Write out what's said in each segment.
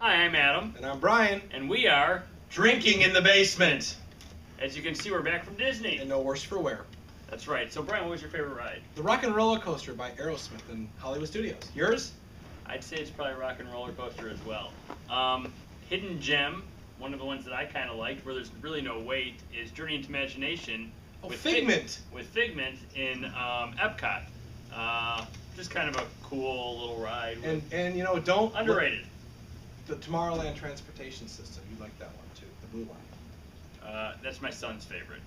Hi, I'm Adam. And I'm Brian. And we are Drinking in the Basement. As you can see, we're back from Disney. And no worse for wear. That's right. So, Brian, what was your favorite ride? The Rock and Roller Coaster by Aerosmith in Hollywood Studios. Yours? I'd say it's probably Rock and Roller Coaster as well. Hidden Gem, one of the ones that I kind of liked, where there's really no wait, is Journey into Imagination. With Figment. With Figment in Epcot. Just kind of a cool little ride. And you know, don't... Underrated. The Tomorrowland transportation system. You like that one too, the blue line. That's my son's favorite.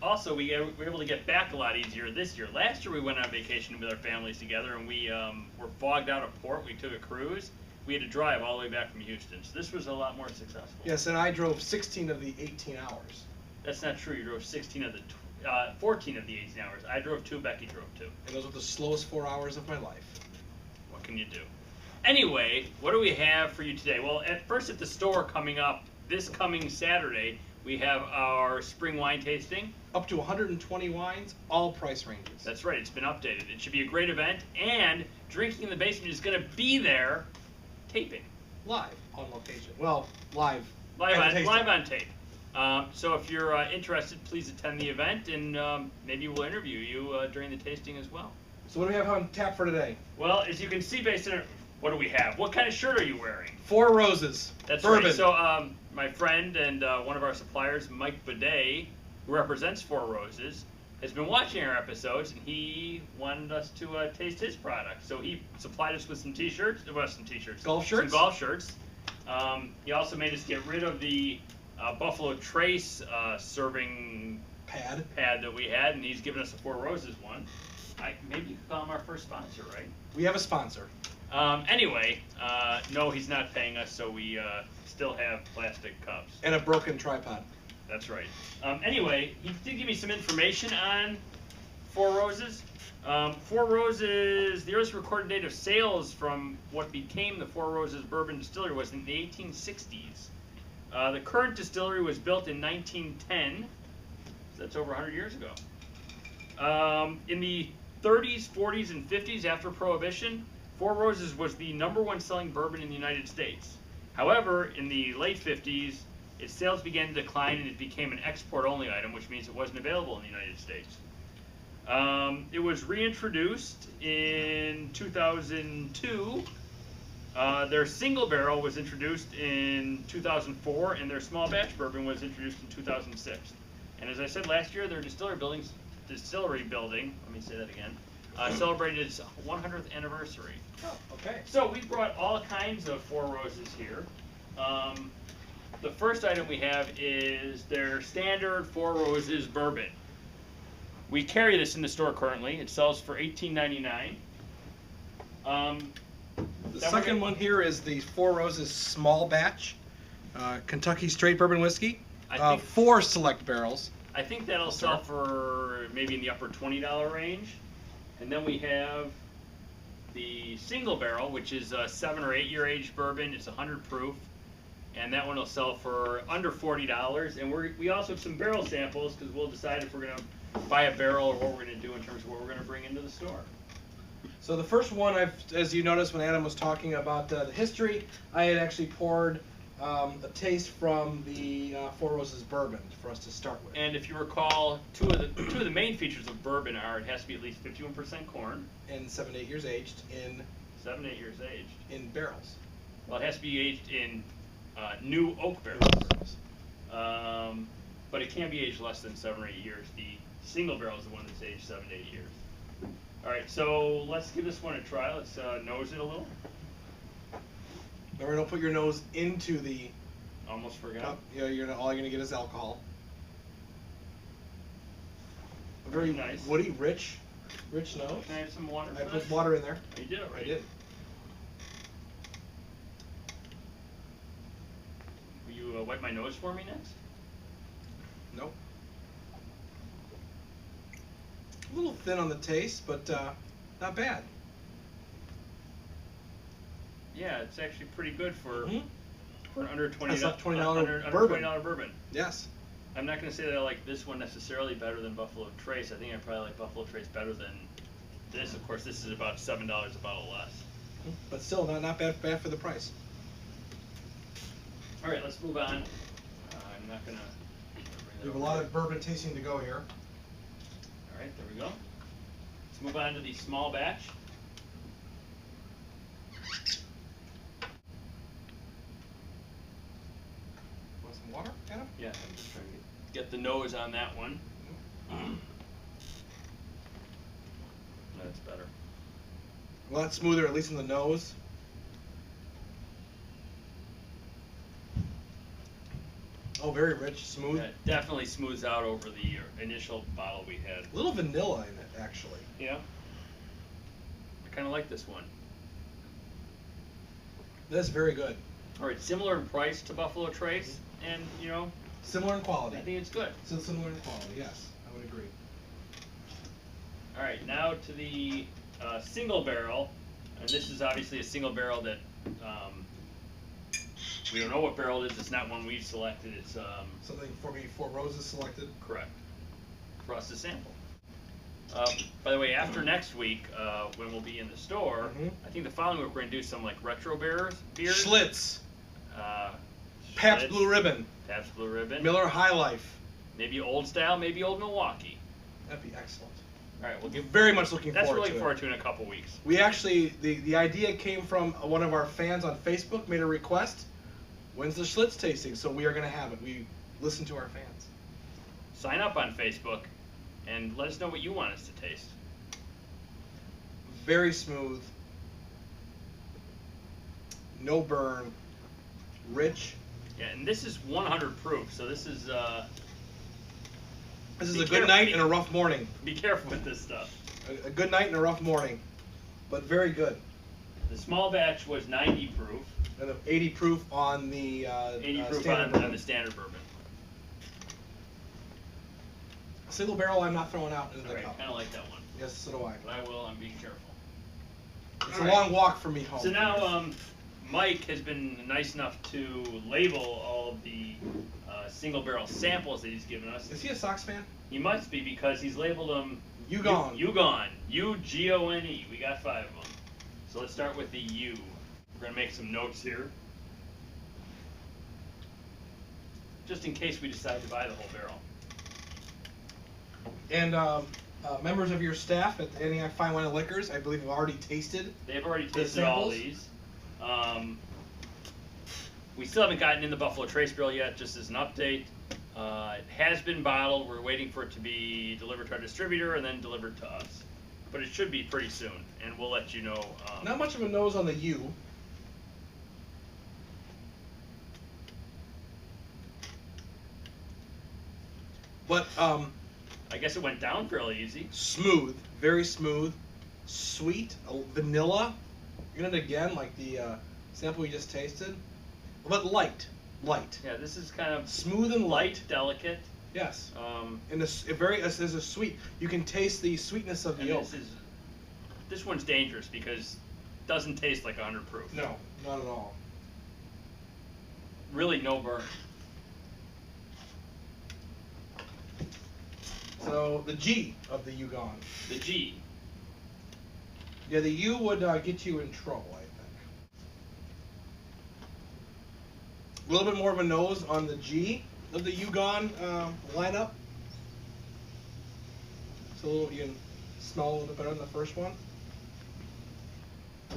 Also, we were able to get back a lot easier this year. Last year we went on vacation with our families together, and we were fogged out of port. We took a cruise. We had to drive all the way back from Houston. So this was a lot more successful. Yes, and I drove 16 of the 18 hours. That's not true. You drove 14 of the 18 hours. I drove 2. Becky drove 2. And those were the slowest 4 hours of my life. What can you do? Anyway, what do we have for you today? Well, at the store coming up this coming Saturday, we have our spring wine tasting. Up to 120 wines, all price ranges. That's right. It's been updated. It should be a great event, and Drinking in the Basement is going to be there taping. Live on location. Well, live on tape. So if you're interested, please attend the event, and maybe we'll interview you during the tasting as well. So what do we have on tap for today? Well, as you can see, based on what do we have? What kind of shirt are you wearing? 4 Roses. That's Bourbon. Right. So my friend and one of our suppliers, Mike Bidet, who represents 4 Roses, has been watching our episodes, and he wanted us to taste his product. So he supplied us with some T-shirts. Golf shirts? Some golf shirts. He also made us get rid of the Buffalo Trace serving pad that we had, and he's given us a 4 Roses one. Maybe you could call him our first sponsor, right? We have a sponsor. Anyway, no, he's not paying us, so we still have plastic cups. And a broken tripod. That's right. Anyway, he did give me some information on 4 Roses. 4 Roses, the earliest recorded date of sales from what became the 4 Roses Bourbon Distillery was in the 1860s. The current distillery was built in 1910, so that's over 100 years ago. In the 30s, 40s, and 50s after Prohibition, 4 Roses was the #1 selling bourbon in the United States. However, in the late 50s, its sales began to decline and it became an export-only item, which means it wasn't available in the United States. It was reintroduced in 2002. Their single barrel was introduced in 2004, and their small batch bourbon was introduced in 2006. And as I said last year, their distillery building, let me say that again, celebrated its 100th anniversary. Oh, okay. So we brought all kinds of 4 Roses here. The first item we have is their standard 4 Roses bourbon. We carry this in the store currently. It sells for $18.99. The second one here is the 4 Roses small batch, Kentucky straight bourbon whiskey. 4 select barrels. I think that'll sell for maybe in the upper $20 range. And then we have the single barrel, which is a 7 or 8 year aged bourbon. It's 100 proof, and that one will sell for under $40. And we also have some barrel samples because we'll decide if we're going to buy a barrel or what we're going to do in terms of what we're going to bring into the store. So the first one, as you noticed when Adam was talking about the history, I had actually poured a taste from the 4 Roses bourbon for us to start with. And if you recall, two of the main features of bourbon are it has to be at least 51% corn. And 7 to 8 years aged in... 7 to 8 years aged. In barrels. Well, it has to be aged in new oak barrels. But it can be aged less than 7 or 8 years. The single barrel is the one that's aged 7 to 8 years. All right, so let's give this one a try. Let's nose it a little. Remember, don't put your nose into the Almost forgot. cup. Yeah, all you're gonna get is alcohol. A very nice, woody, rich nose. Can I have some water? I put water in there. You did it right. I did. Will you wipe my nose for me next? Nope. A little thin on the taste, but not bad. Yeah, it's actually pretty good for an under $20 $20 bourbon. Yes. I'm not going to say that I like this one necessarily better than Buffalo Trace. I think I probably like Buffalo Trace better than this. Of course, this is about $7 a bottle less. But still, not bad for the price. All right, let's move on. I'm not gonna. We have a lot of bourbon tasting to go here. All right, there we go. Let's move on to the small batch. Want some water, Adam? Yeah, I'm just trying to get the nose on that one. That's better. A lot smoother, at least in the nose. Oh, very rich, smooth. Yeah, it definitely smooths out over the initial bottle we had. A little vanilla in it, actually. Yeah. I kind of like this one. That's very good. All right, similar in price to Buffalo Trace, and you know, Similar in quality. I think it's good. So similar in quality, yes, I would agree. All right, now to the single barrel, and this is obviously a single barrel that we don't know what barrel it is. It's not one we've selected. It's Something for me, Four Roses selected. correct for us to sample. By the way, after next week, when we'll be in the store, I think the following week we're gonna do some like retro beers. Schlitz, Uh, Pabst Schlitz, Blue Ribbon, Pabst Blue Ribbon, Miller High Life. maybe old style, maybe old Milwaukee. That'd be excellent. All right, we'll give. Very much looking That's forward what to we're it. looking forward to in a couple weeks. We actually, the idea came from one of our fans on Facebook, made a request. When's the Schlitz tasting? So we are going to have it. We listen to our fans. Sign up on Facebook and let us know what you want us to taste. Very smooth. No burn. Rich. Yeah, and this is 100 proof, so this is. This is Be a good careful- night and a rough morning. Be careful with this stuff. A good night and a rough morning. But very good. The small batch was 90 proof, And 80 proof on the 80 proof standard on bourbon. the standard bourbon. Single barrel I'm not throwing out into All the right, cup. kind of like that one, Yes, so do I. but I will. I'm being careful. It's All a right. long walk for me home. So now, Mike has been nice enough to label all of the single barrel samples that he's given us. Is he a Sox fan? He must be because he's labeled them. Yukon. Yukon. U-G-O-N-E. We got 5 of them. So let's start with the U. We're gonna make some notes here, just in case we decide to buy the whole barrel. And members of your staff at Antioch Fine Wine and Liquors, I believe, have already tasted. They've already The tasted all samples? these. We still haven't gotten in the Buffalo Trace barrel yet, just as an update. It has been bottled. We're waiting for it to be delivered to our distributor and then delivered to us. But it should be pretty soon, and we'll let you know. Not much of a nose on the U. But I guess it went down fairly easy. smooth, very smooth, sweet, vanilla. Again and again, like the sample we just tasted. But light. Yeah, this is kind of Smooth and light. delicate. Yes. Um, And there's a sweet. You can taste the sweetness of and the oak. this one's dangerous because it doesn't taste like 100 proof. No, not at all. Really no burn. So the G of the Yukon. The G. Yeah, the U would get you in trouble, I think. A little bit more of a nose on the G of the Yukon lineup. So you can smell a little bit better than the first one.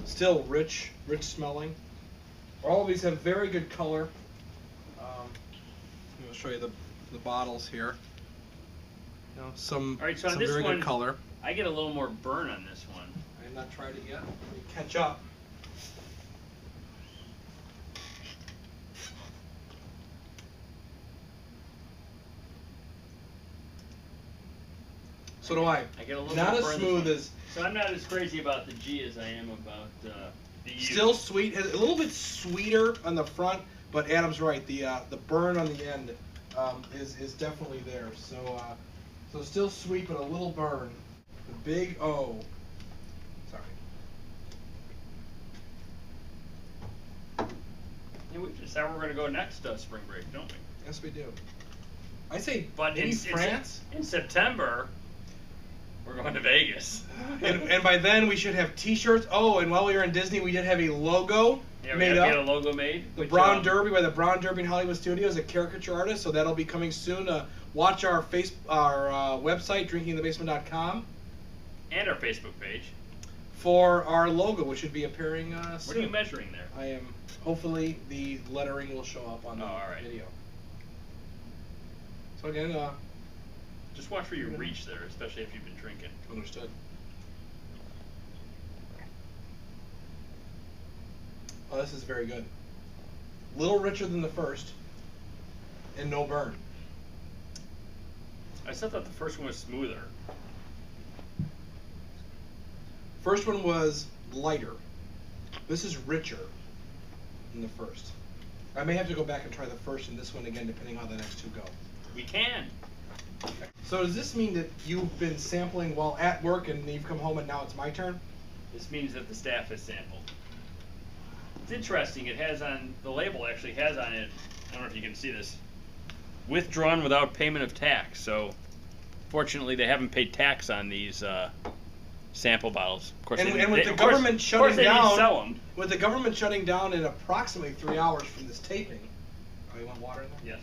Still rich smelling. All of these have very good color. I'm going to show you the bottles here. You know, some All right, so on some this very one, good color. I get a little more burn on this one. I have not tried it yet. Let me catch up. So do I. I get a little Not more as burn this smooth one. as. So I'm not as crazy about the G as I am about the U. Still sweet, a little bit sweeter on the front, but Adam's right. The burn on the end is definitely there. So so still sweet, but a little burn. The big O. Sorry. Yeah, we just how we're going to go next spring break, don't we? Yes, we do. I say, But maybe France. in September, we're going to Vegas. And by then we should have T-shirts. Oh, and while we were in Disney, we did have a logo Yeah, we made had a up. logo made. The which, Brown Derby by the Brown Derby in Hollywood Studios, a caricature artist. So that'll be coming soon. Watch our website, drinkingthebasement.com, and our Facebook page. for our logo, which should be appearing soon. What are you measuring there? I am. Hopefully, the lettering will show up on the all right. video. So again, just watch where you reach there, especially if you've been drinking. understood. Oh, this is very good. Little richer than the first, and no burn. I still thought the first one was smoother. First one was lighter. This is richer than the first. I may have to go back and try the first and this one again, depending on how the next two go. We can. So does this mean that you've been sampling while at work and you've come home and now it's my turn? This means that the staff has sampled. It's interesting. It has on the label. Actually has on it. I don't know if you can see this. Withdrawn without payment of tax. So, fortunately, they haven't paid tax on these sample bottles. Of course, And with the government shutting they down, sell them. with the government shutting down in approximately 3 hours from this taping. Oh, you want water in there? Yes.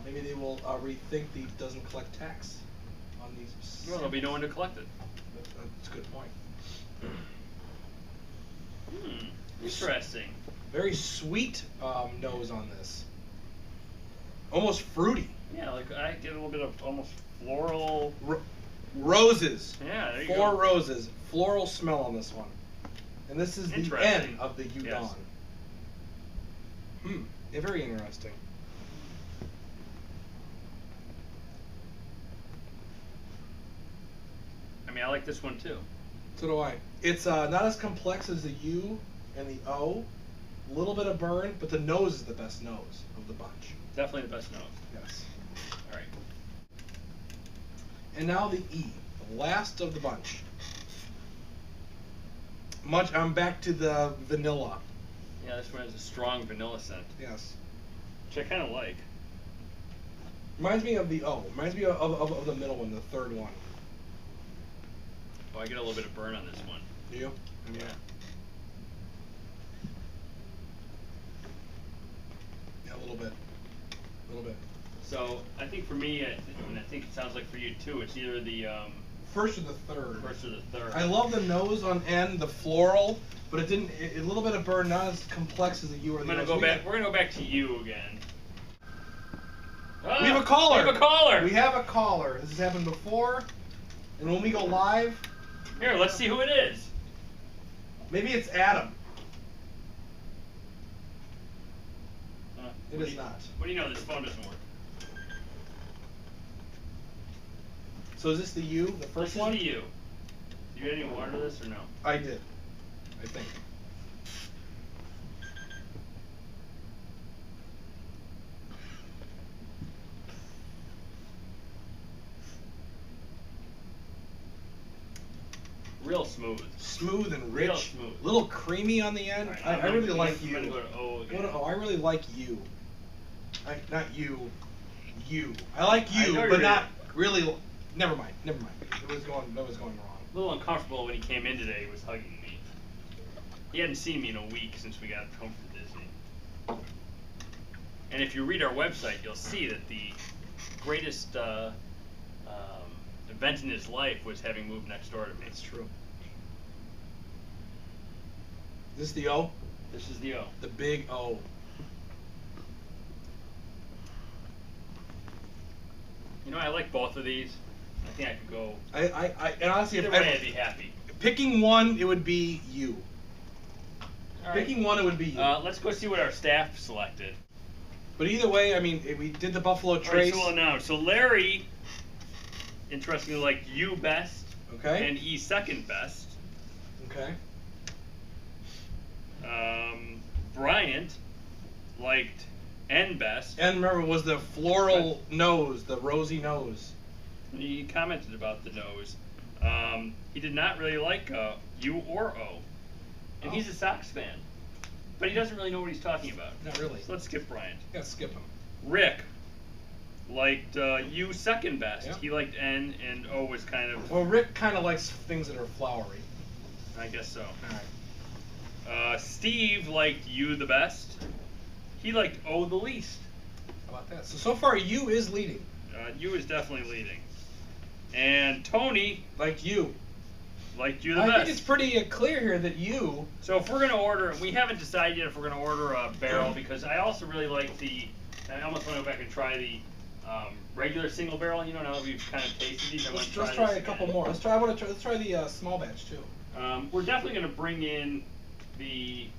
Maybe they will rethink the doesn't collect tax on these. Well, there'll be no one to collect it. That's a good point. Interesting. Very sweet nose on this. Almost fruity. Yeah, like I get a little bit of almost floral. Roses. Yeah, there you go. 4 roses. Floral smell on this one. And this is the Interesting. end of the Udon. Yes. Yeah, very interesting. I mean, I like this one too. So do I. It's not as complex as the U and the O. A little bit of burn, but the nose is the best nose of the bunch. Definitely the best nose. Yes. All right. And now the E, the last of the bunch. I'm back to the vanilla. Yeah, this one has a strong vanilla scent, Yes. which I kind of like. Reminds me of the O. Reminds me of the middle one, the third one. Oh, I get a little bit of burn on this one. Do you? Yeah. Yeah, a little bit. A little bit. So I think for me, and I think it sounds like for you too, it's either the First or the third. first or the third. I love the nose on end, the floral, but it didn't. A little bit of burn, not as complex as the U or I'm the gonna O. go back. We're gonna go back to you again. We have a caller. We have a caller. We have a caller. This has happened before, and when we go live, Here, let's see who it is. maybe it's Adam. It What is do you- not. What do you know? This phone doesn't work. So is this the U, the first This one? is the U. You get any water to this or no? I did. I think. Real smooth. Smooth and Real rich. smooth. Little creamy on the end. All right, I really like I'm you. gonna go to O again. Go to O. I really like you. Not you. You. I like I you, know but you're not really. Never mind. Never mind. That was going wrong. A little uncomfortable when he came in today. He was hugging me. He hadn't seen me in a week since we got home from Disney. And if you read our website, you'll see that the greatest event in his life was having moved next door to me. That's true. Is this the O? This is the O. The big O. You know, I like both of these. I think I could go. And honestly, Either if way, I'd be happy. picking one, it would be you. All right. Picking one, it would be you. Let's go see what our staff selected. But either way, I mean, we did the Buffalo All right, Trace. so now, so Larry, interestingly, liked U best. Okay. And E second best. Okay. Bryant liked N best. And remember, was the floral nose, the rosy nose. He commented about the nose. He did not really like U or O. And he's a Sox fan. But he doesn't really know what he's talking about. Not really. So let's skip Bryant. Yeah, skip him. Rick liked U second best. Yeah. He liked N, and O was kind of, Well, Rick kind of likes things that are flowery. I guess so. All right. Steve liked you the best. He liked O the least. How about that? So far, you is leading. You is definitely leading. And Tony Like you. liked you the I best. think it's pretty clear here that you. So if we're going to order, we haven't decided yet if we're going to order a barrel, because I also really like I almost want to go back and try the regular single barrel. You know, now that we've kind of tasted these, Let's try a couple more. Let's try the small batch too. We're definitely going to bring in these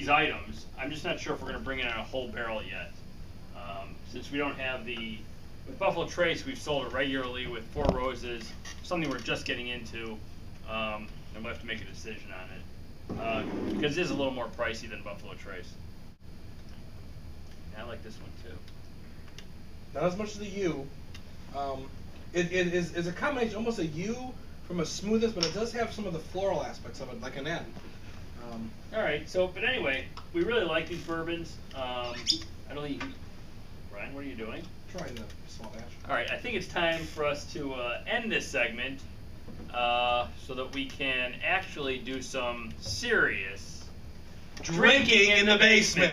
items. I'm just not sure if we're going to bring in a whole barrel yet. Since we don't have with Buffalo Trace, we've sold it regularly. With Four Roses, something we're just getting into, and we'll have to make a decision on it. Because it is a little more pricey than Buffalo Trace. And I like this one too. Not as much as the U. It is a combination, almost a U from a smoothness, but it does have some of the floral aspects of it, like an N. All right. So, but anyway, we really like these bourbons. I don't think. Ryan, what are you doing? Trying the small batch. All right. I think it's time for us to end this segment, so that we can actually do some serious Drinking in the basement.